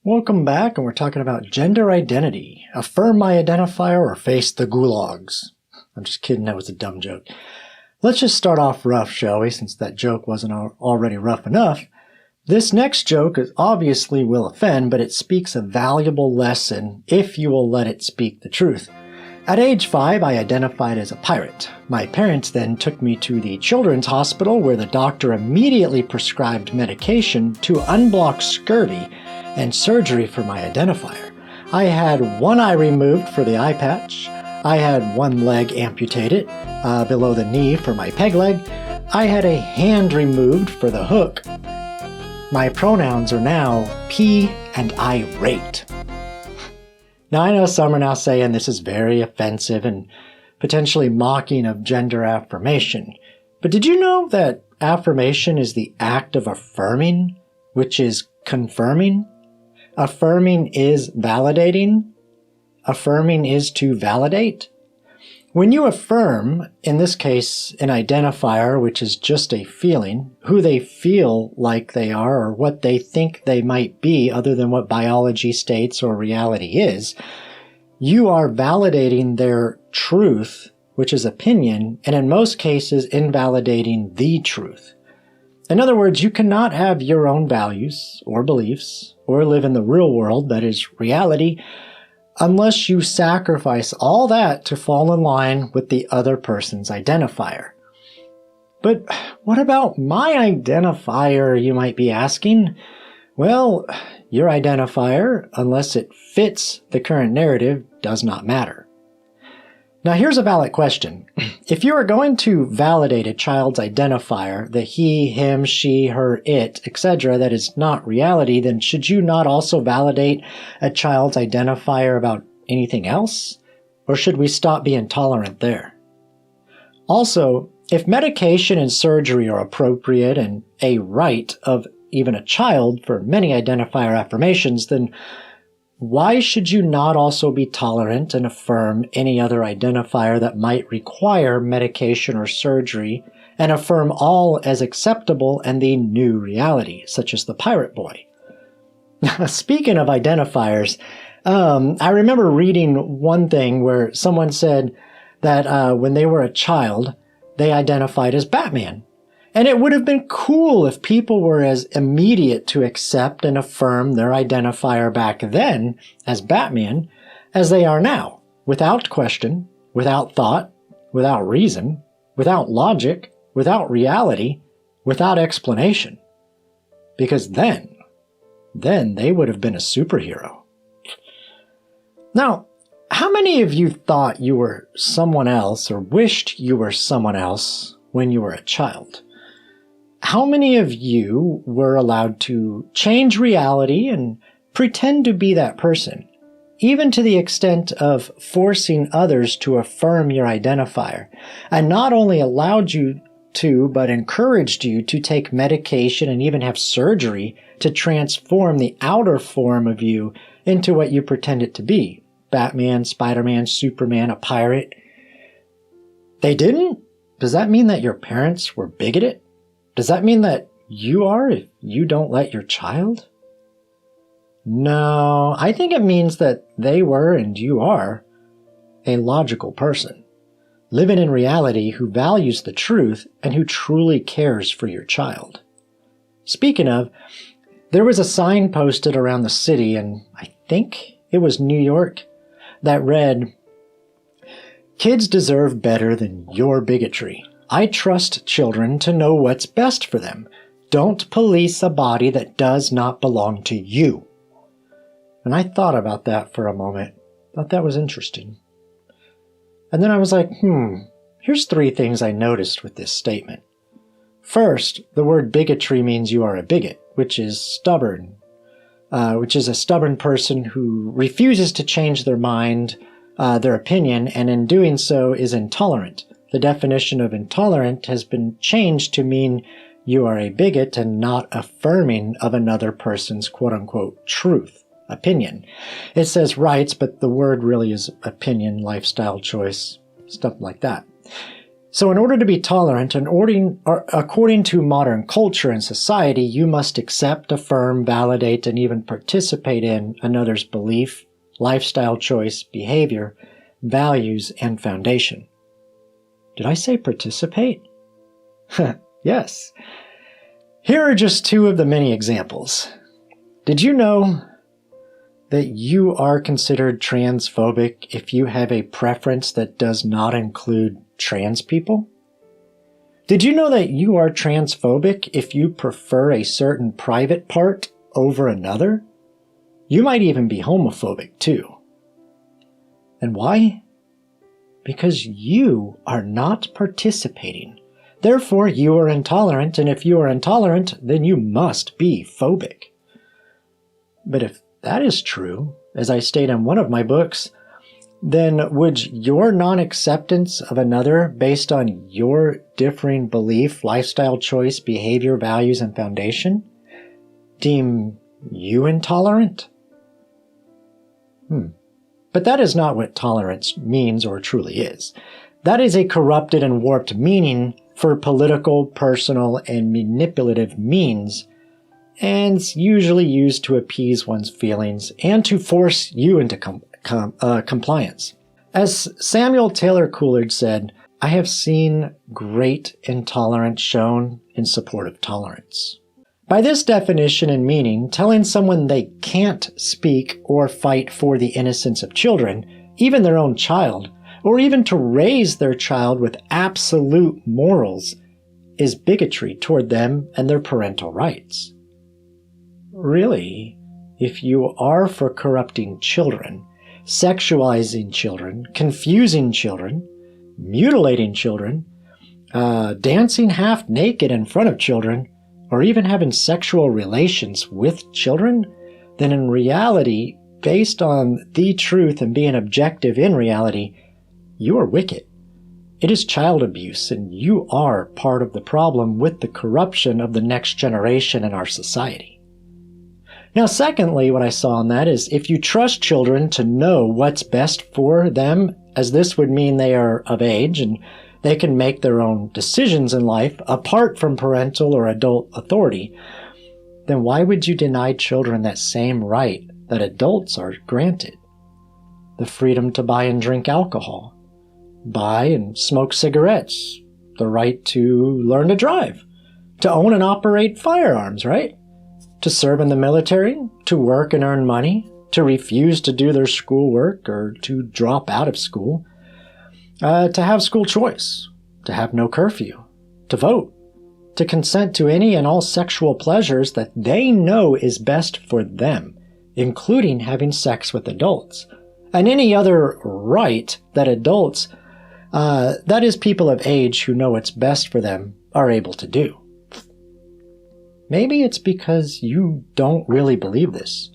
Welcome back, and we're talking about gender identity. Affirm my identifier or face the gulags. I'm just kidding, that was a dumb joke. Let's just start off rough, shall we, since that joke wasn't already rough enough. This next joke obviously will offend, but it speaks a valuable lesson if you will let it speak the truth. At age 5, I identified as a pirate. My parents then took me to the children's hospital where the doctor immediately prescribed medication to unblock scurvy and surgery for my identifier. I had one eye removed for the eye patch. I had one leg amputated below the knee for my peg leg. I had a hand removed for the hook. My pronouns are now P and irate. Now I know some are now saying this is very offensive and potentially mocking of gender affirmation. But did you know that affirmation is the act of affirming, which is confirming? Affirming is validating. Affirming is to validate. When you affirm, in this case, an identifier, which is just a feeling, who they feel like they are or what they think they might be other than what biology states or reality is, you are validating their truth, which is opinion, and in most cases invalidating the truth. In other words, you cannot have your own values or beliefs or live in the real world, that is reality, unless you sacrifice all that to fall in line with the other person's identifier. But what about my identifier, you might be asking? Well, your identifier, unless it fits the current narrative, does not matter. Now here's a valid question. If you are going to validate a child's identifier, the he, him, she, her, it, etc., that is not reality, then should you not also validate a child's identifier about anything else? Or should we stop being tolerant there? Also, if medication and surgery are appropriate and a right of even a child for many identifier affirmations, then why should you not also be tolerant and affirm any other identifier that might require medication or surgery and affirm all as acceptable and the new reality, such as the pirate boy? Speaking of identifiers, I remember reading one thing where someone said that when they were a child, they identified as Batman. And it would have been cool if people were as immediate to accept and affirm their identifier back then as Batman as they are now, without question, without thought, without reason, without logic, without reality, without explanation. Because then they would have been a superhero. Now, how many of you thought you were someone else or wished you were someone else when you were a child? How many of you were allowed to change reality and pretend to be that person, even to the extent of forcing others to affirm your identifier, and not only allowed you to, but encouraged you to take medication and even have surgery to transform the outer form of you into what you pretend it to be? Batman, Spider-Man, Superman, a pirate. They didn't? Does that mean that your parents were bigoted? Does that mean that you are if you don't let your child? No, I think it means that they were and you are a logical person, living in reality who values the truth and who truly cares for your child. Speaking of, there was a sign posted around the city, and I think it was New York, that read, "Kids deserve better than your bigotry. I trust children to know what's best for them. Don't police a body that does not belong to you." And I thought about that for a moment. Thought that was interesting. And then I was like, here's 3 things I noticed with this statement. First, the word bigotry means you are a bigot, which is stubborn, which is a stubborn person who refuses to change their mind, their opinion, and in doing so is intolerant. The definition of intolerant has been changed to mean you are a bigot and not affirming of another person's quote-unquote truth, opinion. It says rights, but the word really is opinion, lifestyle choice, stuff like that. So in order to be tolerant, according to modern culture and society, you must accept, affirm, validate, and even participate in another's belief, lifestyle choice, behavior, values, and foundation. Did I say participate? Yes. Here are just two of the many examples. Did you know that you are considered transphobic if you have a preference that does not include trans people? Did you know that you are transphobic if you prefer a certain private part over another? You might even be homophobic too. And why? Because you are not participating. Therefore, you are intolerant, and if you are intolerant, then you must be phobic. But if that is true, as I state in one of my books, then would your non-acceptance of another based on your differing belief, lifestyle choice, behavior, values, and foundation deem you intolerant? But that is not what tolerance means or truly is. That is a corrupted and warped meaning for political, personal, and manipulative means, and it's usually used to appease one's feelings and to force you into compliance. As Samuel Taylor Coleridge said, "I have seen great intolerance shown in support of tolerance." By this definition and meaning, telling someone they can't speak or fight for the innocence of children, even their own child, or even to raise their child with absolute morals, is bigotry toward them and their parental rights. Really, if you are for corrupting children, sexualizing children, confusing children, mutilating children, dancing half naked in front of children, or even having sexual relations with children, then in reality, based on the truth and being objective in reality, you are wicked. It is child abuse, and you are part of the problem with the corruption of the next generation in our society. Now, secondly, what I saw in that is if you trust children to know what's best for them, as this would mean they are of age and they can make their own decisions in life apart from parental or adult authority, then why would you deny children that same right that adults are granted? The freedom to buy and drink alcohol, buy and smoke cigarettes, the right to learn to drive, to own and operate firearms, right? To serve in the military, to work and earn money, to refuse to do their schoolwork or to drop out of school, to have school choice, to have no curfew, to vote, to consent to any and all sexual pleasures that they know is best for them, including having sex with adults, and any other right that adults, that is people of age who know what's best for them, are able to do. Maybe it's because you don't really believe this.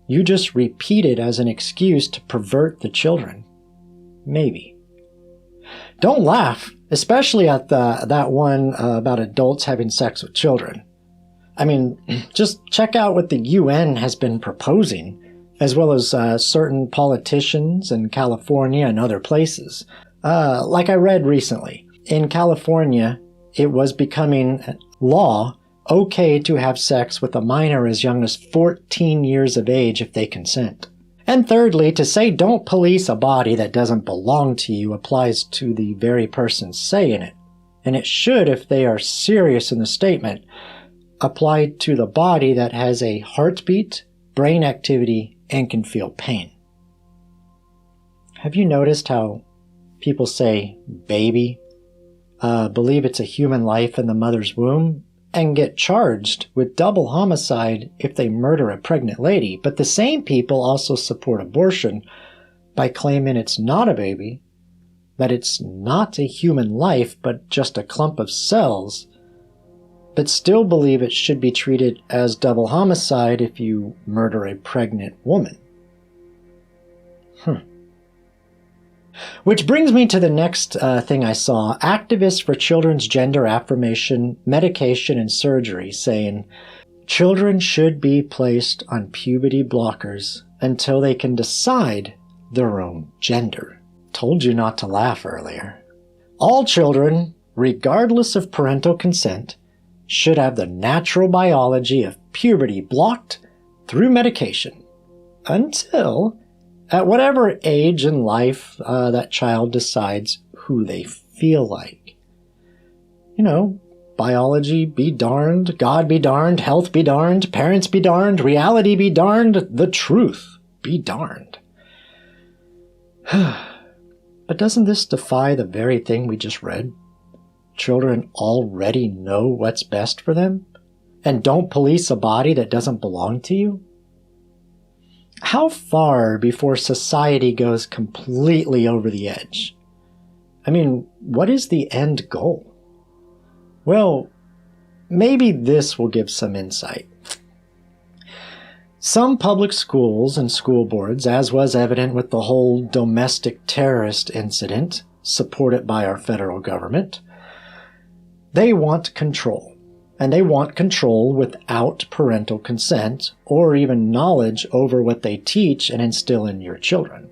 You just repeat it as an excuse to pervert the children. Maybe. Don't laugh, especially at that one about adults having sex with children. I mean, just check out what the UN has been proposing, as well as certain politicians in California and other places. Like I read recently, in California, it was becoming law okay to have sex with a minor as young as 14 years of age if they consent. And thirdly, to say don't police a body that doesn't belong to you applies to the very person saying it. And it should, if they are serious in the statement, apply to the body that has a heartbeat, brain activity, and can feel pain. Have you noticed how people say baby, believe it's a human life in the mother's womb, and get charged with double homicide if they murder a pregnant lady, but the same people also support abortion by claiming it's not a baby, that it's not a human life but just a clump of cells, but still believe it should be treated as double homicide if you murder a pregnant woman. Which brings me to the next thing I saw. Activists for children's gender affirmation, medication, and surgery saying children should be placed on puberty blockers until they can decide their own gender. Told you not to laugh earlier. All children, regardless of parental consent, should have the natural biology of puberty blocked through medication until, at whatever age in life that child decides who they feel like. You know, biology be darned, God be darned, health be darned, parents be darned, reality be darned, the truth be darned. But doesn't this defy the very thing we just read? Children already know what's best for them, and don't police a body that doesn't belong to you? How far before society goes completely over the edge? I mean, what is the end goal? Well, maybe this will give some insight. Some public schools and school boards, as was evident with the whole domestic terrorist incident supported by our federal government, they want control. And they want control without parental consent or even knowledge over what they teach and instill in your children.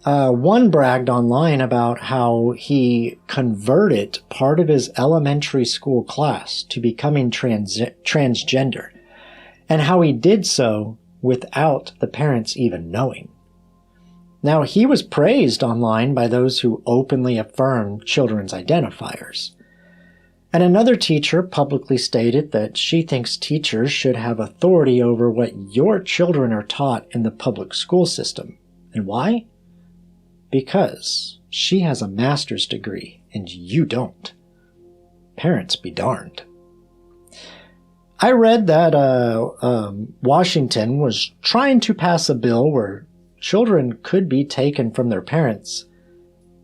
One bragged online about how he converted part of his elementary school class to becoming transgender, and how he did so without the parents even knowing. Now, he was praised online by those who openly affirm children's identifiers. And another teacher publicly stated that she thinks teachers should have authority over what your children are taught in the public school system. And why? Because she has a master's degree and you don't. Parents be darned. I read that Washington was trying to pass a bill where children could be taken from their parents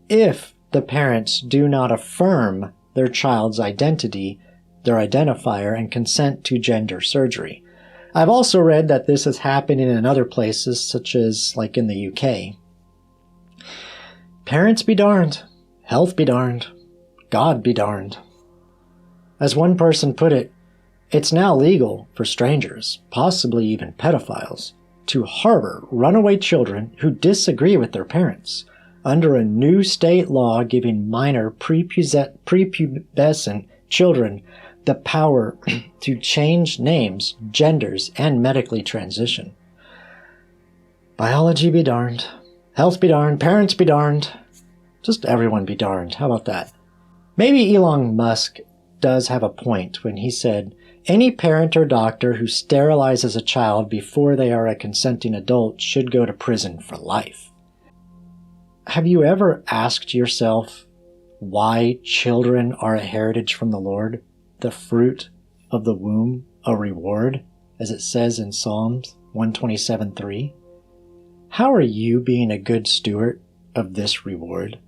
if the parents do not affirm their child's identity, their identifier, and consent to gender surgery. I've also read that this is happening in other places, such as like in the UK. Parents be darned, health be darned, God be darned. As one person put it, it's now legal for strangers, possibly even pedophiles, to harbor runaway children who disagree with their parents, under a new state law giving minor prepubescent children the power to change names, genders, and medically transition. Biology be darned, health be darned, parents be darned, just everyone be darned. How about that? Maybe Elon Musk does have a point when he said, any parent or doctor who sterilizes a child before they are a consenting adult should go to prison for life. Have you ever asked yourself why children are a heritage from the Lord, the fruit of the womb, a reward, as it says in Psalms 127:3? How are you being a good steward of this reward?